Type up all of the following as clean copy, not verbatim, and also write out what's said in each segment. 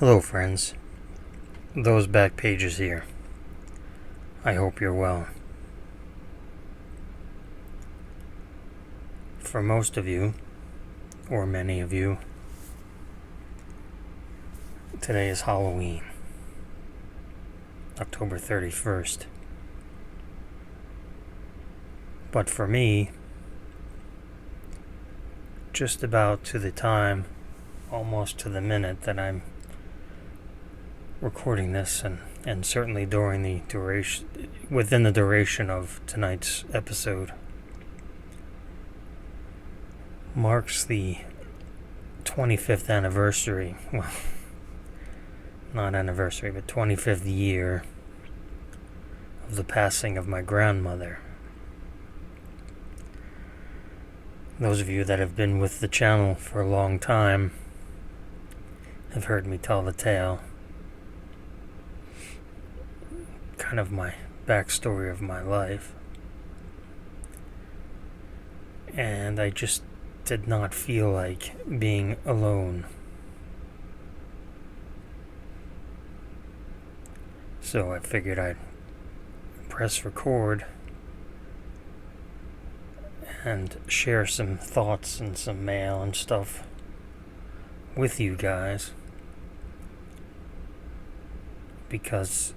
Hello, friends. Those back pages here. I hope you're well. For most of you, or many of you, today is Halloween, October 31st. But for me, just about to the time, almost to the minute that I'm recording this, and certainly during the duration, within the duration of tonight's episode, marks the 25th anniversary, well, not anniversary, but 25th year of the passing of my grandmother. Those of you that have been with the channel for a long time have heard me tell the tale, kind of my backstory of my life. And I just did not feel like being alone. So I figured I'd press record and share some thoughts and some mail and stuff with you guys, because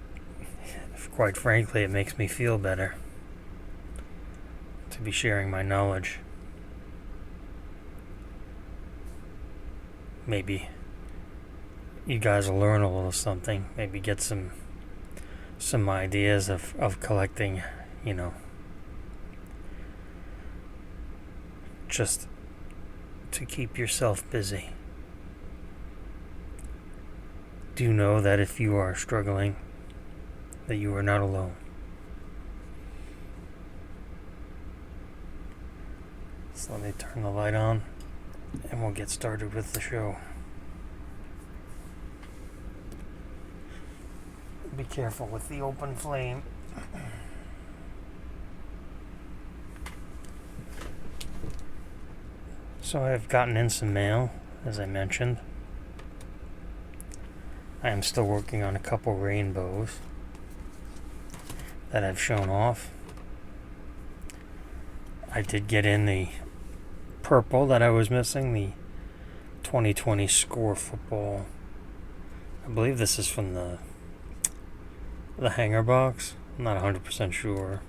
quite frankly it makes me feel better to be sharing my knowledge. Maybe you guys will learn a little something, maybe get some ideas of collecting, just to keep yourself busy. Do know that if you are struggling, that you are not alone. So let me turn the light on and we'll get started with the show. Be careful with the open flame. So I've gotten in some mail, as I mentioned. I am still working on a couple rainbows that I've shown off. I did get in the purple that I was missing, the 2020 Score football. I believe this is from the hanger box. I'm not 100% sure.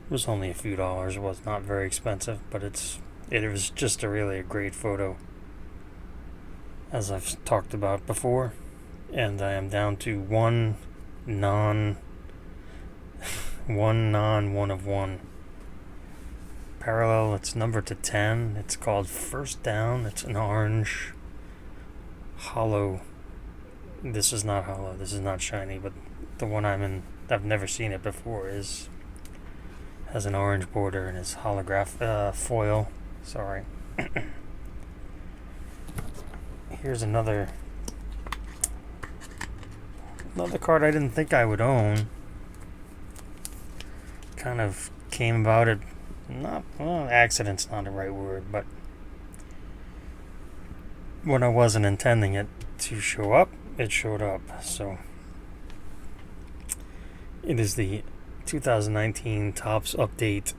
It was only a few dollars. It was not very expensive, but it was just a great photo, as I've talked about before. And I am down to one of one parallel. It's numbered to 10. It's called First Down. It's an orange hollow. This is not hollow. This is not shiny, but the one I'm in, I've never seen it before, has an orange border and is holographic foil. Sorry. Here's another card I didn't think I would own. Kind of came about it, accident's not the right word, but when I wasn't intending it to show up, it showed up. So it is the 2019 Topps Update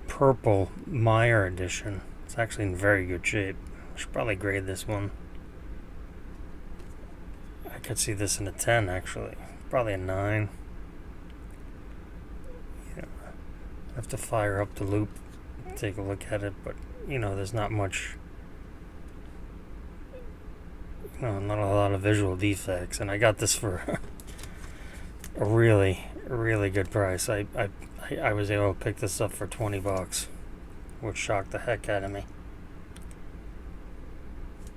Purple Meyer edition. It's actually in very good shape. I should probably grade this one. I could see this in a 10, actually. Probably a 9. I have to fire up the loop, take a look at it, but there's not much, not a lot of visual defects, and I got this for a really good price. I was able to pick this up for $20, which shocked the heck out of me.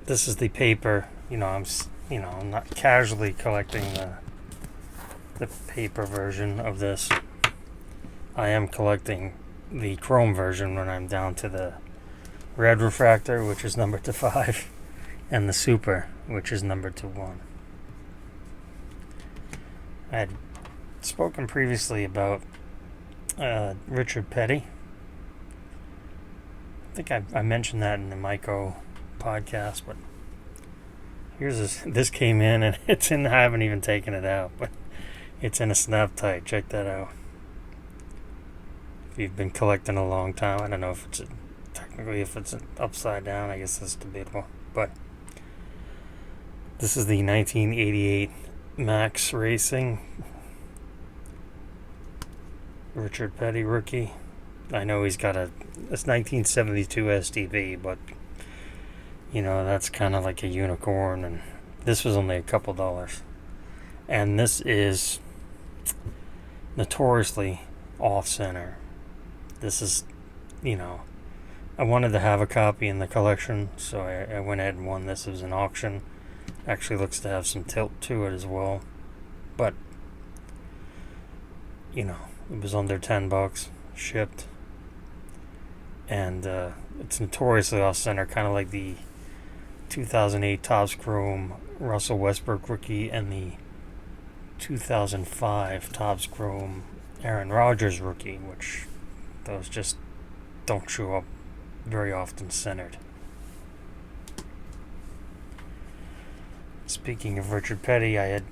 This is the paper. I'm not casually collecting the paper version of this. I am collecting the chrome version when I'm down to the red refractor, which is numbered to 5, and the super, which is numbered to 1. I had spoken previously about Richard Petty. I think I mentioned that in the Myco podcast, but This came in and it's in. I haven't even taken it out, but it's in a snap tight. Check that out. If you've been collecting a long time, I don't know if it's technically if it's upside down. I guess that's debatable. But this is the 1988 Max Racing Richard Petty rookie. I know he's got it's 1972 STB, but that's kind of like a unicorn, and this was only a couple dollars. And this is notoriously off-center. This is, I wanted to have a copy in the collection, so I went ahead and won this. It was an auction. Actually looks to have some tilt to it as well. But, it was under $10 shipped. And it's notoriously off-center, kind of like the 2008 Topps Chrome Russell Westbrook rookie and the 2005 Topps Chrome Aaron Rodgers rookie, which those just don't show up very often centered. Speaking of Richard Petty, I had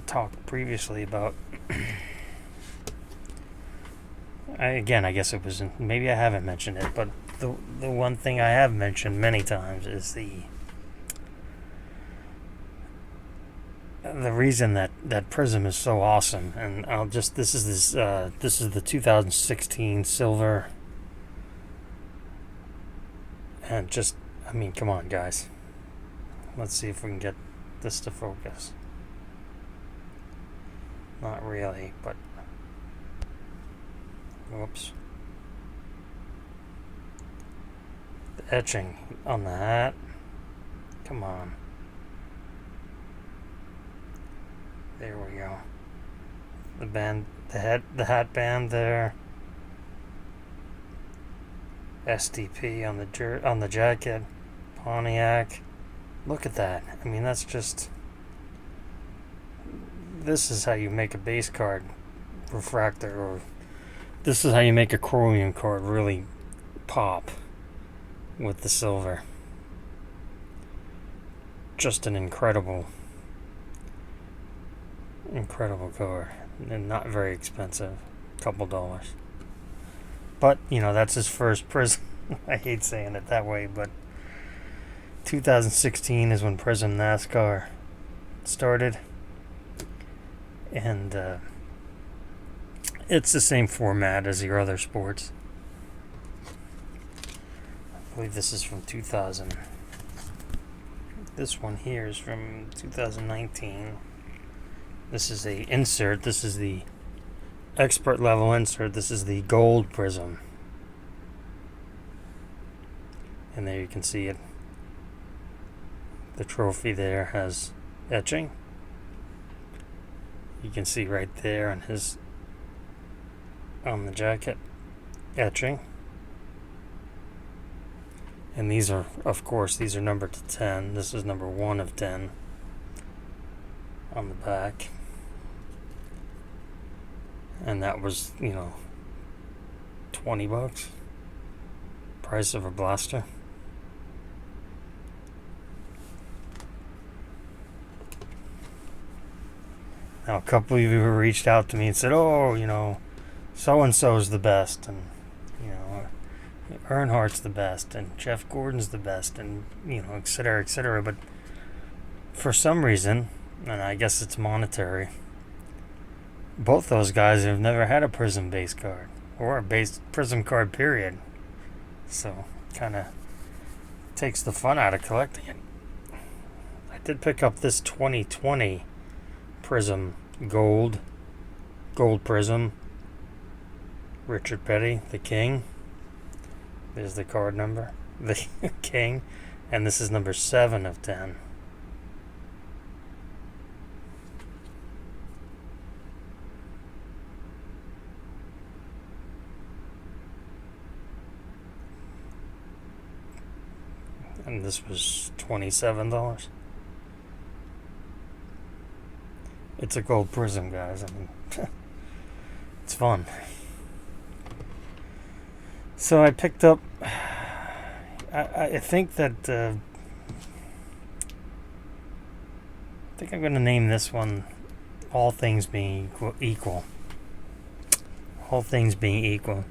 talked previously about I guess it was maybe I haven't mentioned it, but the one thing I have mentioned many times is the reason that Prism is so awesome. And this is the 2016 silver, and come on, guys, let's see if we can get this to focus. Not really, but whoops. The etching on the hat. Come on. There we go. The hat band there. STP on the jacket. Pontiac. Look at that. That's just. This is how you make a base card refractor, or this is how you make a chromium card really pop with the silver. Just an incredible card, and not very expensive, couple dollars. But that's his first Prism. I hate saying it that way, but 2016 is when Prism NASCAR started, and it's the same format as your other sports. I believe this is from 2000. This one here is from 2019. This is a insert. This is the expert level insert. This is the gold Prism. And there you can see it. The trophy there has etching. You can see right there on the jacket, etching. And these are numbered to 10. This is number 1 of 10 on the back. And that was, $20. Price of a blaster. Now, a couple of you reached out to me and said, so-and-so's the best, and, Earnhardt's the best, and Jeff Gordon's the best, and, et cetera, et cetera. But for some reason, and I guess it's monetary, both those guys have never had a Prism base card, or a base Prism card, period. So, kind of takes the fun out of collecting it. I did pick up this 2020 Prism gold Prism, Richard Petty, the King. There's the card number, the King, and this is number 7 of 10. And this was $27. It's a gold Prism, guys. It's fun. So I picked up. I think that think I'm going to name this one All Things Being Equal. All things being equal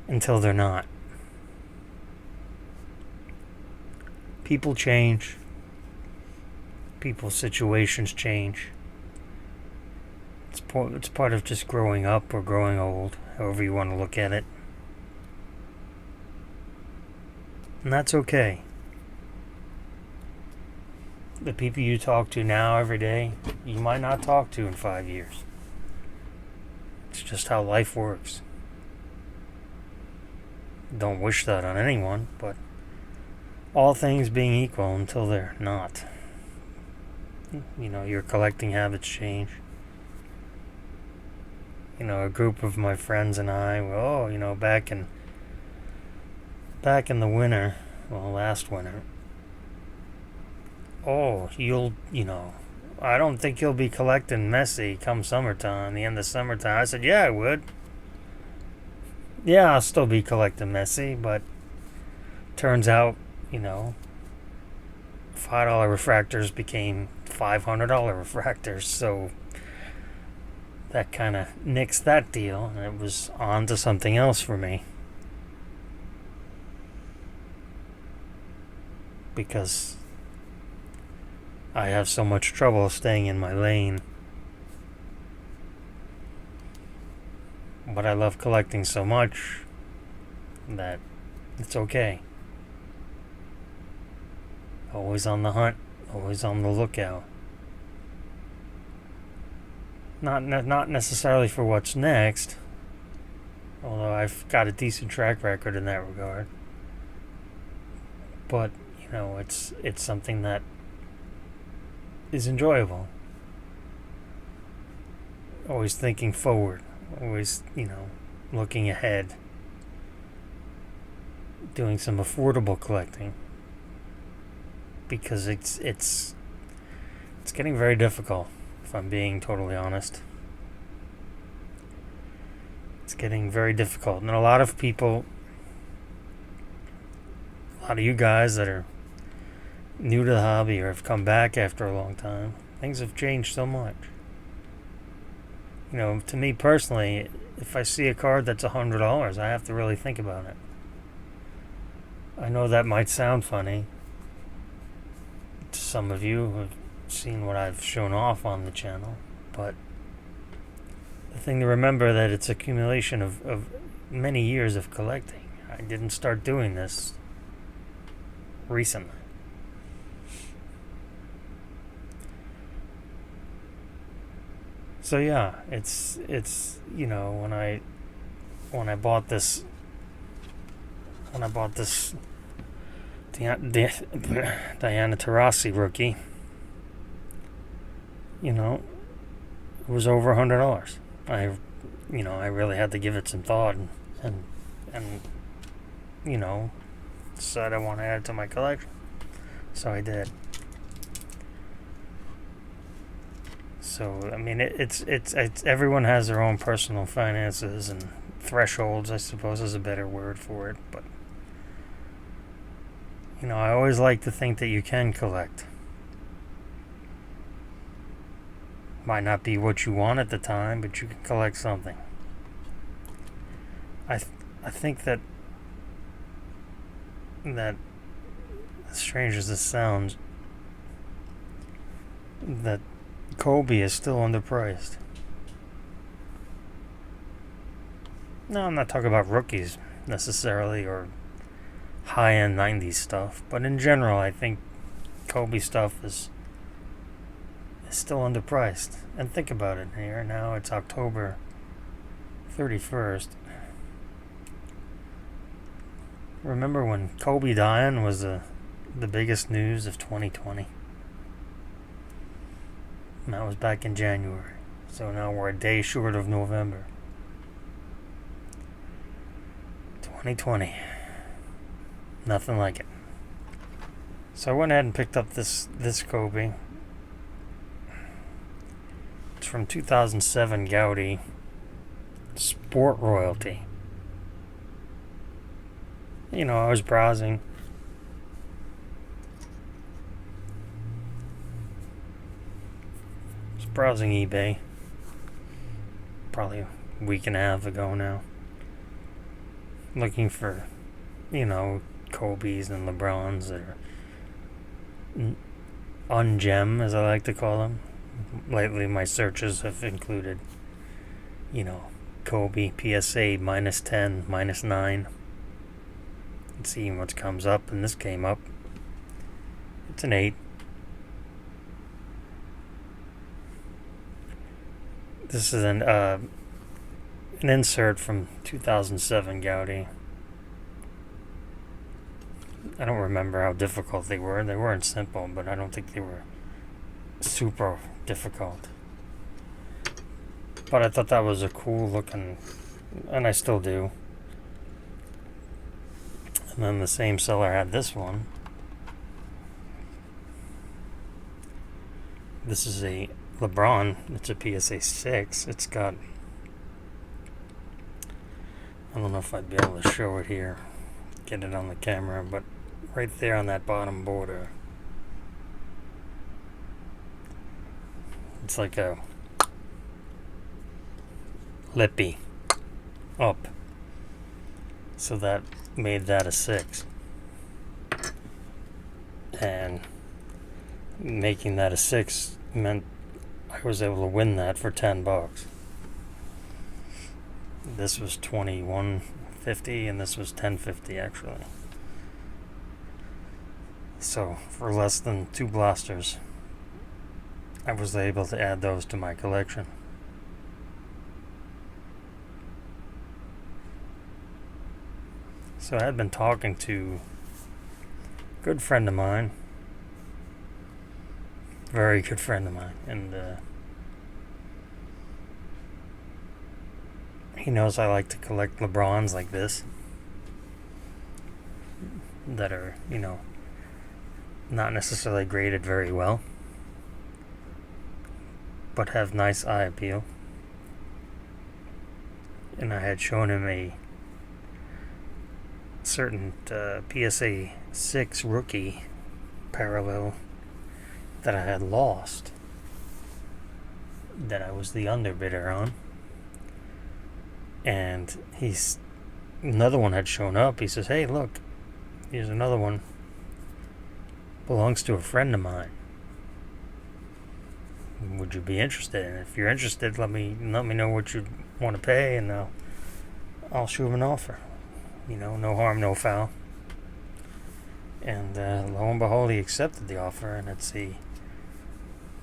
until they're not. People change. People's situations change. It's part of just growing up or growing old, however you want to look at it. And that's okay. The people you talk to now every day, you might not talk to in 5 years. It's just how life works. Don't wish that on anyone, but all things being equal until they're not. Your collecting habits change. A group of my friends and I, back in the winter, last winter. I don't think you'll be collecting Messi come summertime, the end of summertime. I said, yeah, I would. Yeah, I'll still be collecting Messi, but turns out, $5 refractors became $500 refractors, so that kind of nixed that deal, and it was on to something else for me. Because I have so much trouble staying in my lane. But I love collecting so much that it's okay. Always on the hunt, always on the lookout. Not necessarily for what's next, although I've got a decent track record in that regard. But, it's something that is enjoyable. Always thinking forward. Always, looking ahead. Doing some affordable collecting. Because it's getting very difficult, if I'm being totally honest. It's getting very difficult. And a lot of people, a lot of you guys that are new to the hobby or have come back after a long time, things have changed so much. To me personally, if I see a card that's $100, I have to really think about it. I know that might sound funny to some of you who have seen what I've shown off on the channel, but the thing to remember that it's accumulation of many years of collecting. I didn't start doing this recently. So yeah, it's when I bought this Diana Taurasi rookie, it was over $100. I really had to give it some thought and decided I want to add it to my collection, so I did. So it's everyone has their own personal finances and thresholds, I suppose is a better word for it. But I always like to think that you can collect. Might not be what you want at the time, but you can collect something. I think that as strange as this sounds, that Kobe is still underpriced. No, I'm not talking about rookies necessarily or high-end 90s stuff, but in general, I think Kobe stuff is still underpriced. And think about it here. Now it's October 31st. Remember when Kobe dying was the biggest news of 2020? And that was back in January. So now we're a day short of November. 2020. Nothing like it. So I went ahead and picked up this Kobe. It's from 2007 Gaudi Sport Royalty. I was browsing. was browsing eBay probably a week and a half ago now, looking for, Kobe's and LeBrons that are ungem, as I like to call them. Lately, my searches have included, Kobe PSA -10, -9. And seeing what comes up, and this came up. It's an 8. This is an insert from 2007 Gaudi. I don't remember how difficult they were. They weren't simple, but I don't think they were super difficult. But I thought that was a cool looking, and I still do. And then the same seller had this one. This is a LeBron. It's a PSA 6. It's got, I don't know if I'd be able to show it here, get it on the camera, but right there on that bottom border, it's like a lippy up. So that made that a 6. And making that a 6 meant I was able to win that for $10. This was $21.50 and this was $10.50 actually. So for less than 2 blasters, I was able to add those to my collection. So I had been talking to a good friend of mine, very good friend of mine, and he knows I like to collect LeBrons like this that are, not necessarily graded very well, but have nice eye appeal. And I had shown him a certain PSA 6 rookie parallel that I had lost, that I was the underbidder on. And another one had shown up. He says, "Hey, look, here's another one. Belongs to a friend of mine. Would you be interested? And if you're interested, let me know what you want to pay, and I'll shoot him an offer. No harm, no foul." And lo and behold, he accepted the offer, and it's a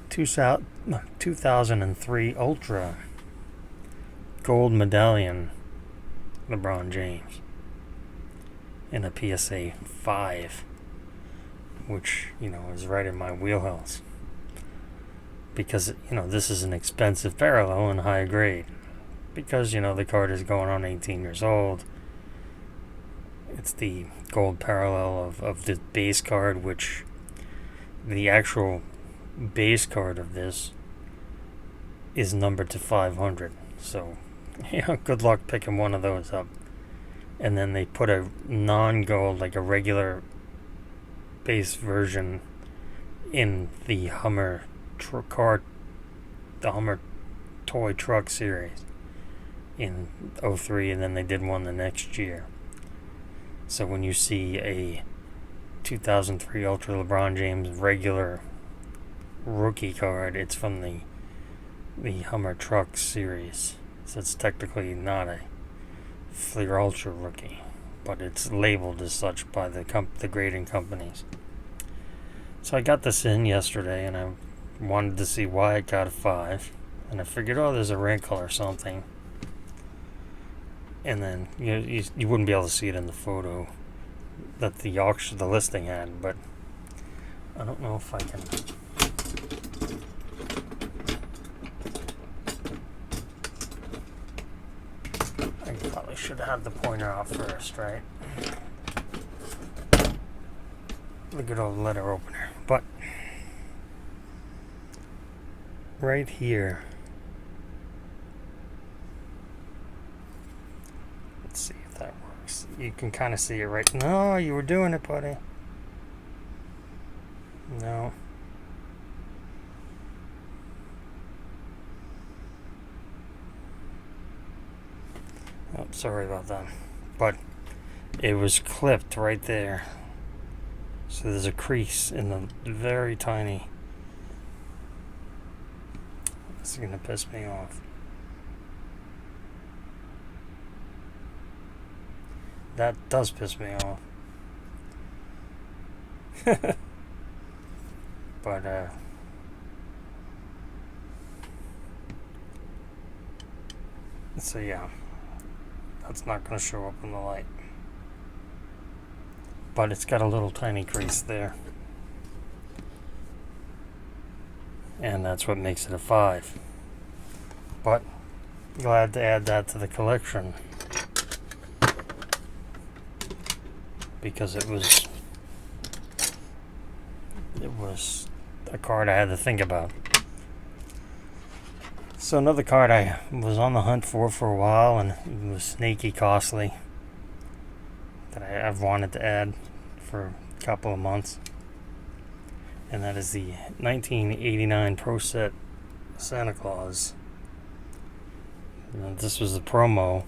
2003 Ultra gold medallion LeBron James in a PSA 5, which, is right in my wheelhouse. Because, this is an expensive parallel and high grade. Because, the card is going on 18 years old. It's the gold parallel of the base card, which the actual base card of this is numbered to 500. So, good luck picking one of those up. And then they put a non-gold, like a regular base version, in the Hummer the Hummer toy truck series in 03, and then they did one the next year. So when you see a 2003 Ultra LeBron James regular rookie card, it's from the Hummer truck series. So it's technically not a Fleer Ultra rookie, but it's labeled as such by the grading companies. So I got this in yesterday, and I wanted to see why it got a 5, and I figured, there's a wrinkle or something. And then you wouldn't be able to see it in the photo that the listing had, but I don't know if I can. I probably should have the pointer off first, right? The good old letter opener. But right here, let's see if that works. You can kind of see it right. No, you were doing it, buddy. No. Oh, sorry about that. But it was clipped right there. So there's a crease in the very tiny. This is gonna piss me off. That does piss me off. But so yeah, that's not gonna show up in the light. But it's got a little tiny crease there. And that's what makes it a 5. But glad to add that to the collection, because it was a card I had to think about. So another card I was on the hunt for a while, and it was sneaky costly, that I've wanted to add for a couple of months, and that is the 1989 Pro Set Santa Claus. And this was a promo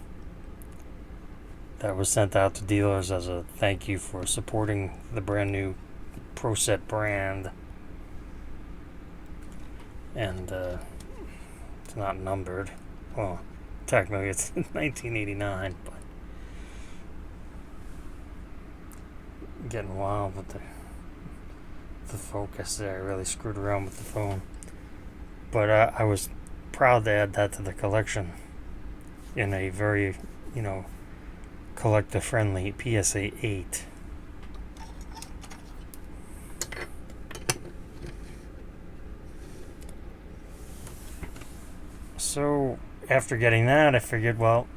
that was sent out to dealers as a thank you for supporting the brand new Pro Set brand. And it's not numbered. Well, technically it's 1989, but getting wild with the focus there. I really screwed around with the phone. But I was proud to add that to the collection in a very, collector friendly PSA 8. So after getting that, I figured, well,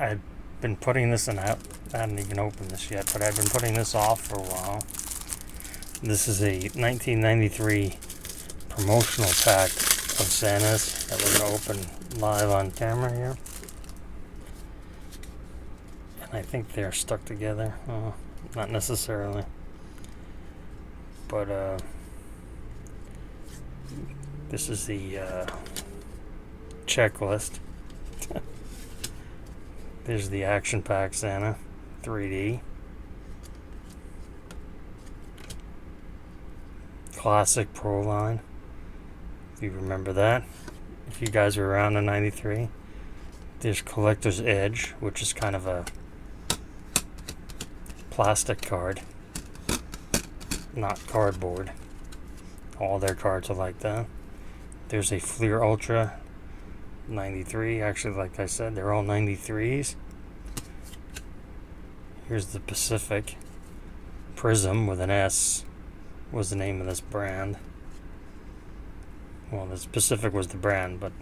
I'd been putting this in. I hadn't even opened this yet, but I've been putting this off for a while. This is a 1993 promotional pack of Santas that we're going to open live on camera here. And I think they're stuck together. Not necessarily. But this is the checklist. There's the Action Pack Santa 3D. Classic Pro line, if you remember that. If you guys were around in 93. There's Collector's Edge, which is kind of a plastic card, not cardboard. All their cards are like that. There's a Fleer Ultra 93. Actually, like I said, they're all 93s. Here's the Pacific Prism with an S was the name of this brand. Well, this Pacific was the brand, but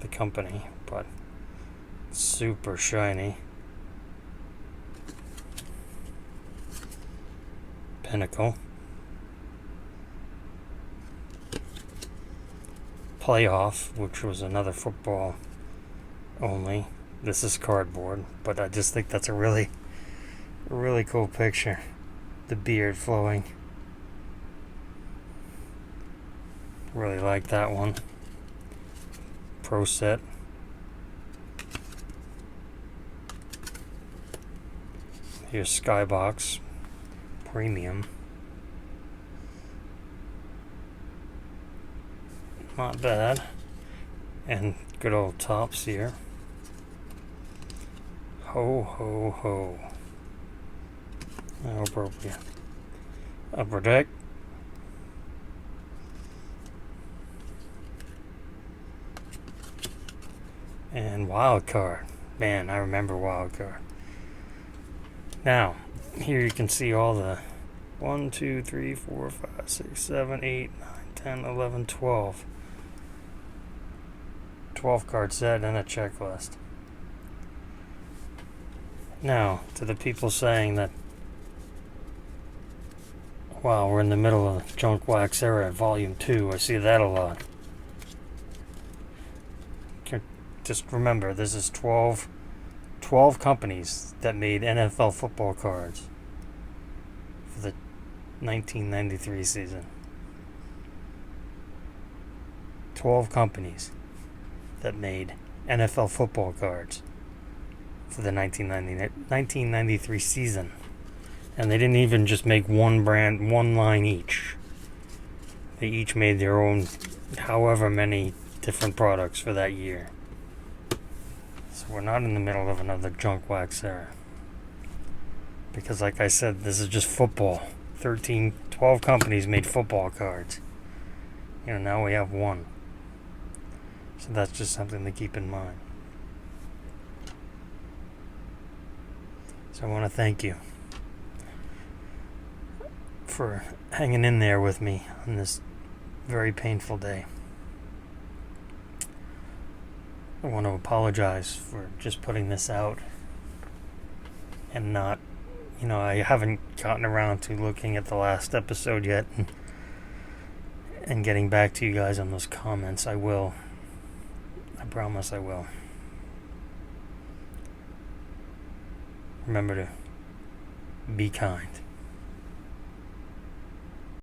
the company. But super shiny. Pinnacle. Playoff, which was another football only. This is cardboard, but I just think that's a really cool picture. The beard flowing. Really like that one. Pro Set. Here's Skybox Premium. Not bad. And good old Tops here. Ho, ho, ho. How appropriate. Upper Deck. And Wild Card. Man, I remember Wild Card. Now, here you can see all the 1, 2, 3, 4, 5, 6, 7, 8, 9, 10, 11, 12. 12 card set and a checklist. Now, to the people saying that, wow, we're in the middle of Junk Wax Era Volume 2, I see that a lot. Just remember, this is 12 companies that made NFL football cards for the 1993 season. 12 companies that made NFL football cards for the 1993 season. And they didn't even just make one brand, one line each. They each made their own, however many different products for that year. So we're not in the middle of another junk wax era. Because like I said, this is just football. 12 companies made football cards. Now we have one. So that's just something to keep in mind. So I want to thank you for hanging in there with me on this very painful day. I want to apologize for just putting this out and not, I haven't gotten around to looking at the last episode yet and getting back to you guys on those comments. I will. I promise I will. Remember to be kind.